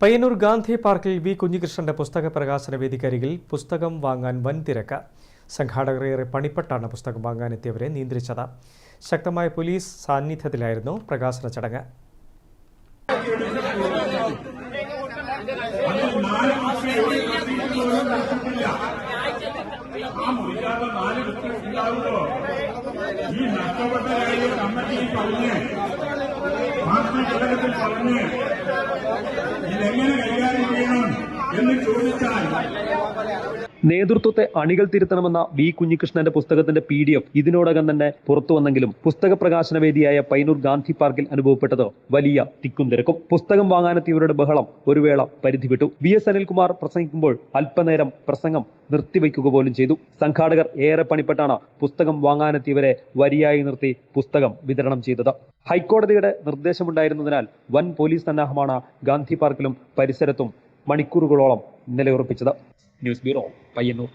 പയ്യന്നൂർ ഗാന്ധി പാർക്കിൽ വി കുഞ്ഞികൃഷ്ണന്റെ പുസ്തക പ്രകാശന വേദിക്കരികിൽ പുസ്തകം വാങ്ങാൻ വൻ തിരക്ക്. സംഘാടകർ ഏറെ പണിപ്പെട്ടാണ് പുസ്തകം വാങ്ങാനെത്തിയവരെ നിയന്ത്രിച്ചത്. ശക്തമായ പോലീസ് സാന്നിധ്യത്തിലായിരുന്നു പ്രകാശന ചടങ്ങ്. നേതൃത്വത്തെ അണികൾ തിരുത്തണമെന്ന വി കുഞ്ഞികൃഷ്ണന്റെ പുസ്തകത്തിന്റെ PDF ഇതിനോടകം തന്നെ പുറത്തു വന്നെങ്കിലും പുസ്തക പ്രകാശന വേദിയായ പയ്യന്നൂർ ഗാന്ധി പാർക്കിൽ അനുഭവപ്പെട്ടത് വലിയ തിക്കും തിരക്കും. പുസ്തകം വാങ്ങാനെത്തിയവരുടെ ബഹളം ഒരു വേള പരിധി വിട്ടു. VS അനിൽകുമാർ പ്രസംഗിക്കുമ്പോൾ അല്പനേരം പ്രസംഗം നിർത്തിവെക്കുക പോലും ചെയ്തു. സംഘാടകർ ഏറെ പണിപ്പെട്ടാണ് പുസ്തകം വാങ്ങാനെത്തിയവരെ വരിയായി നിർത്തി പുസ്തകം വിതരണം ചെയ്തത്. ഹൈക്കോടതിയുടെ നിർദ്ദേശമുണ്ടായിരുന്നതിനാൽ വൻ പോലീസ് സന്നാഹമാണ് ഗാന്ധി പാർക്കിലും പരിസരത്തും മണിക്കൂറുകളോളം നിലയുറപ്പിച്ചത്. News bureau, Payyanur.